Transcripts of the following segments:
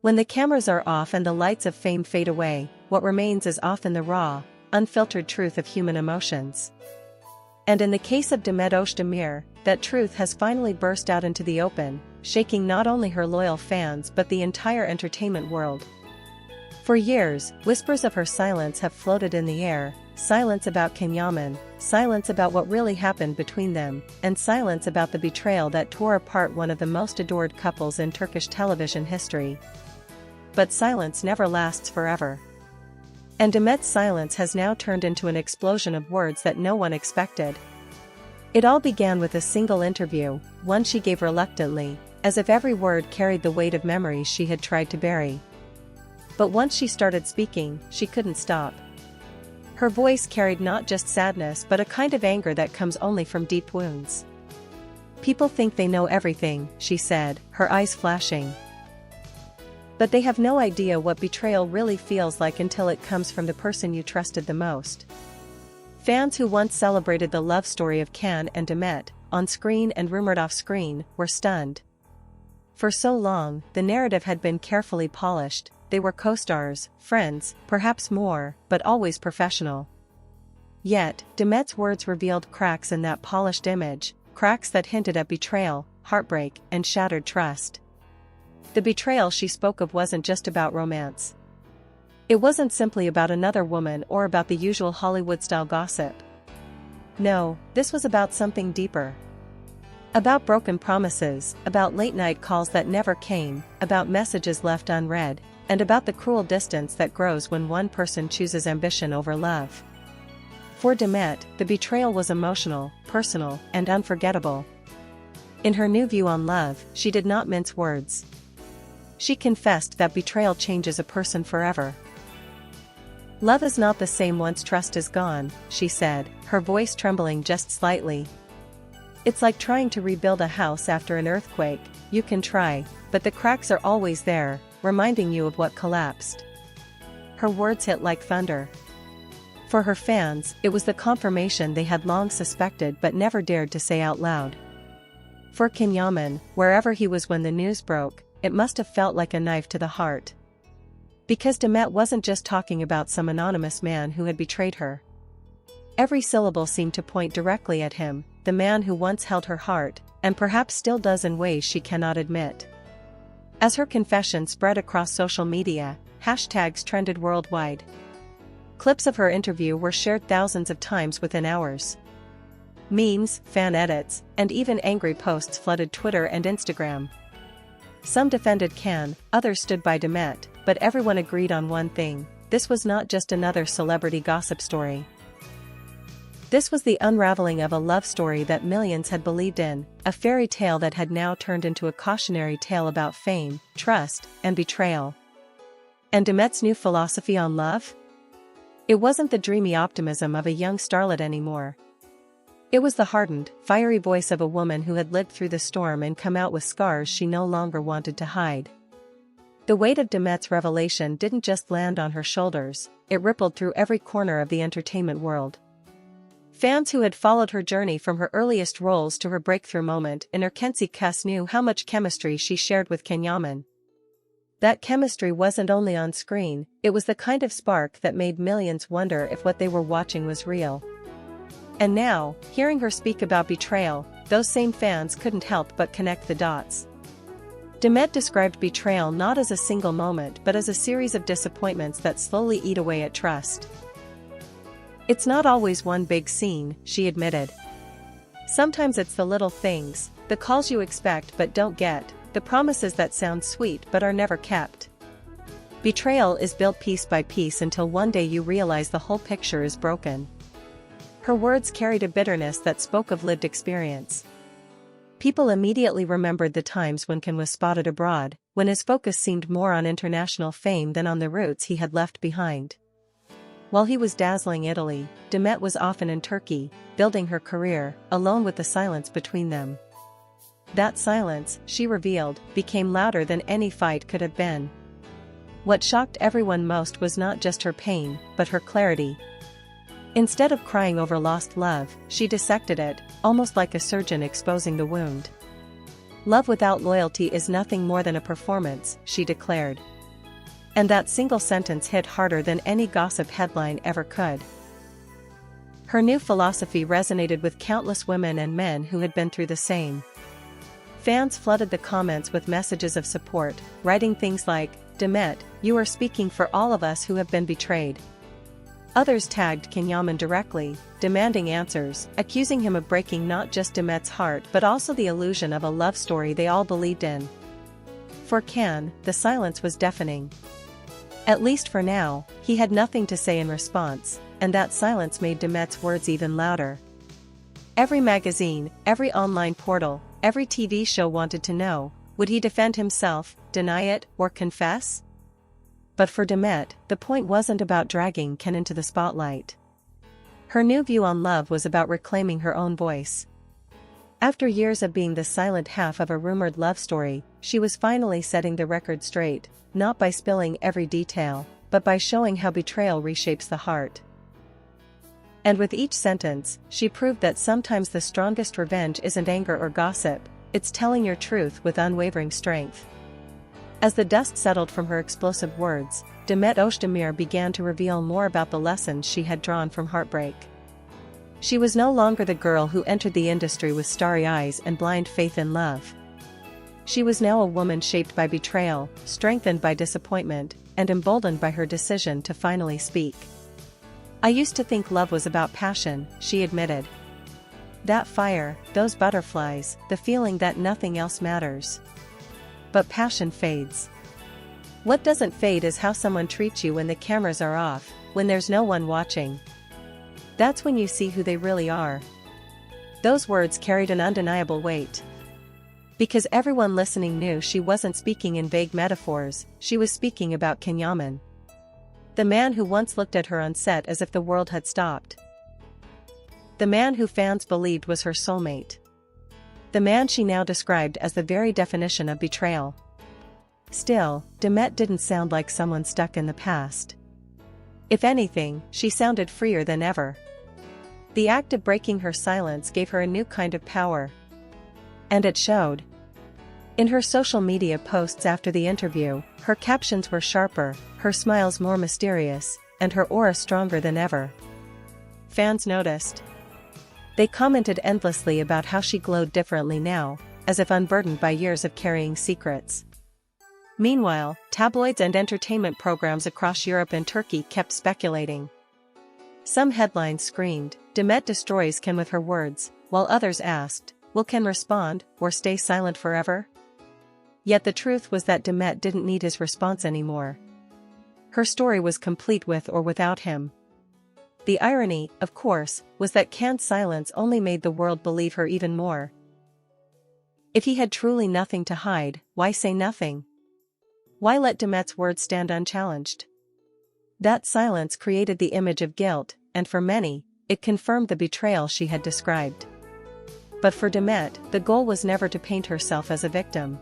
When the cameras are off and the lights of fame fade away, what remains is often the raw, unfiltered truth of human emotions. And in the case of Demet Özdemir, that truth has finally burst out into the open, shaking not only her loyal fans but the entire entertainment world. For years, whispers of her silence have floated in the air, silence about Kenyaman, silence about what really happened between them, and silence about the betrayal that tore apart one of the most adored couples in Turkish television history. But silence never lasts forever. And Demet's silence has now turned into an explosion of words that no one expected. It all began with a single interview, one she gave reluctantly, as if every word carried the weight of memories she had tried to bury. But once she started speaking, she couldn't stop. Her voice carried not just sadness but a kind of anger that comes only from deep wounds. "People think they know everything," she said, her eyes flashing. "But they have no idea what betrayal really feels like until it comes from the person you trusted the most." Fans who once celebrated the love story of Can and Demet, on screen and rumored off-screen, were stunned. For so long, the narrative had been carefully polished. They were co-stars, friends, perhaps more, but always professional. Yet, Demet's words revealed cracks in that polished image, cracks that hinted at betrayal, heartbreak, and shattered trust. The betrayal she spoke of wasn't just about romance. It wasn't simply about another woman or about the usual Hollywood-style gossip. No, this was about something deeper. About broken promises, about late-night calls that never came, about messages left unread, and about the cruel distance that grows when one person chooses ambition over love. For Demet, the betrayal was emotional, personal, and unforgettable. In her new view on love, she did not mince words. She confessed that betrayal changes a person forever. "Love is not the same once trust is gone," she said, her voice trembling just slightly. "It's like trying to rebuild a house after an earthquake. You can try, but the cracks are always there, reminding you of what collapsed." Her words hit like thunder. For her fans, it was the confirmation they had long suspected but never dared to say out loud. For Kenyaman, wherever he was when the news broke, it must have felt like a knife to the heart. Because Demet wasn't just talking about some anonymous man who had betrayed her. Every syllable seemed to point directly at him, the man who once held her heart, and perhaps still does in ways she cannot admit. As her confession spread across social media, hashtags trended worldwide. Clips of her interview were shared thousands of times within hours. Memes, fan edits, and even angry posts flooded Twitter and Instagram. Some defended Can, others stood by Demet, but everyone agreed on one thing: this was not just another celebrity gossip story. This was the unraveling of a love story that millions had believed in, a fairy tale that had now turned into a cautionary tale about fame, trust, and betrayal. And Demet's new philosophy on love? It wasn't the dreamy optimism of a young starlet anymore. It was the hardened, fiery voice of a woman who had lived through the storm and come out with scars she no longer wanted to hide. The weight of Demet's revelation didn't just land on her shoulders, it rippled through every corner of the entertainment world. Fans who had followed her journey from her earliest roles to her breakthrough moment in Erkenci Kus knew how much chemistry she shared with Kenyaman. That chemistry wasn't only on screen, it was the kind of spark that made millions wonder if what they were watching was real. And now, hearing her speak about betrayal, those same fans couldn't help but connect the dots. Demet described betrayal not as a single moment but as a series of disappointments that slowly eat away at trust. "It's not always one big scene," she admitted. "Sometimes it's the little things, the calls you expect but don't get, the promises that sound sweet but are never kept. Betrayal is built piece by piece until one day you realize the whole picture is broken." Her words carried a bitterness that spoke of lived experience. People immediately remembered the times when Can was spotted abroad, when his focus seemed more on international fame than on the roots he had left behind. While he was dazzling Italy, Demet was often in Turkey, building her career, alone with the silence between them. That silence, she revealed, became louder than any fight could have been. What shocked everyone most was not just her pain, but her clarity. Instead of crying over lost love, she dissected it, almost like a surgeon exposing the wound. "Love without loyalty is nothing more than a performance," she declared. And that single sentence hit harder than any gossip headline ever could. Her new philosophy resonated with countless women and men who had been through the same. Fans flooded the comments with messages of support, writing things like, "Demet, you are speaking for all of us who have been betrayed." Others tagged Kenyaman directly, demanding answers, accusing him of breaking not just Demet's heart but also the illusion of a love story they all believed in. For Can, the silence was deafening. At least for now, he had nothing to say in response, and that silence made Demet's words even louder. Every magazine, every online portal, every TV show wanted to know, would he defend himself, deny it, or confess? But for Demet, the point wasn't about dragging Ken into the spotlight. Her new view on love was about reclaiming her own voice. After years of being the silent half of a rumored love story, she was finally setting the record straight, not by spilling every detail, but by showing how betrayal reshapes the heart. And with each sentence, she proved that sometimes the strongest revenge isn't anger or gossip, it's telling your truth with unwavering strength. As the dust settled from her explosive words, Demet Özdemir began to reveal more about the lessons she had drawn from heartbreak. She was no longer the girl who entered the industry with starry eyes and blind faith in love. She was now a woman shaped by betrayal, strengthened by disappointment, and emboldened by her decision to finally speak. "I used to think love was about passion," she admitted. "That fire, those butterflies, the feeling that nothing else matters. But passion fades. What doesn't fade is how someone treats you when the cameras are off, when there's no one watching. That's when you see who they really are." Those words carried an undeniable weight. Because everyone listening knew she wasn't speaking in vague metaphors, she was speaking about Kenyaman. The man who once looked at her on set as if the world had stopped. The man who fans believed was her soulmate. The man she now described as the very definition of betrayal. Still, Demet didn't sound like someone stuck in the past. If anything, she sounded freer than ever. The act of breaking her silence gave her a new kind of power. And it showed. In her social media posts after the interview, her captions were sharper, her smiles more mysterious, and her aura stronger than ever. Fans noticed. They commented endlessly about how she glowed differently now, as if unburdened by years of carrying secrets. Meanwhile, tabloids and entertainment programs across Europe and Turkey kept speculating. Some headlines screamed, "Demet destroys Ken with her words," while others asked, "Will Ken respond, or stay silent forever?" Yet the truth was that Demet didn't need his response anymore. Her story was complete with or without him. The irony, of course, was that Ken's silence only made the world believe her even more. If he had truly nothing to hide, why say nothing? Why let Demet's words stand unchallenged? That silence created the image of guilt, and for many, it confirmed the betrayal she had described. But for Demet, the goal was never to paint herself as a victim.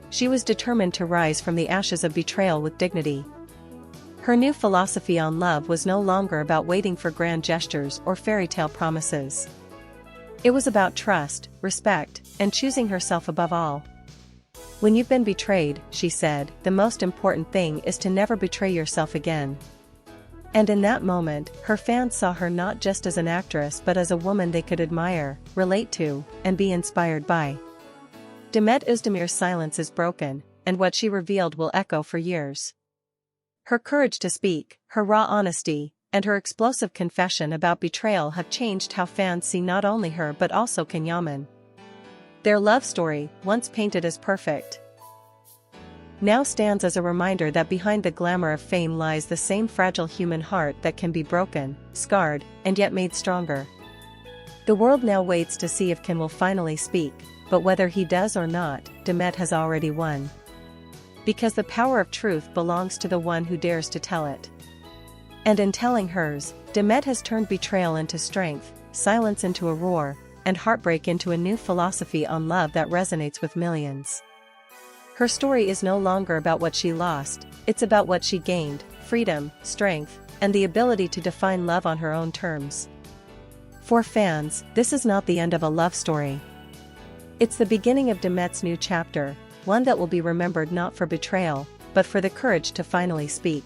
She was determined to rise from the ashes of betrayal with dignity. Her new philosophy on love was no longer about waiting for grand gestures or fairy tale promises. It was about trust, respect, and choosing herself above all. "When you've been betrayed," she said, "the most important thing is to never betray yourself again." And in that moment, her fans saw her not just as an actress but as a woman they could admire, relate to, and be inspired by. Demet Özdemir's silence is broken, and what she revealed will echo for years. Her courage to speak, her raw honesty, and her explosive confession about betrayal have changed how fans see not only her but also Kenyaman. Their love story, once painted as perfect, now stands as a reminder that behind the glamour of fame lies the same fragile human heart that can be broken, scarred, and yet made stronger. The world now waits to see if Ken will finally speak, but whether he does or not, Demet has already won. Because the power of truth belongs to the one who dares to tell it. And in telling hers, Demet has turned betrayal into strength, silence into a roar, and heartbreak into a new philosophy on love that resonates with millions. Her story is no longer about what she lost, it's about what she gained: freedom, strength, and the ability to define love on her own terms. For fans, this is not the end of a love story. It's the beginning of Demet's new chapter, one that will be remembered not for betrayal, but for the courage to finally speak.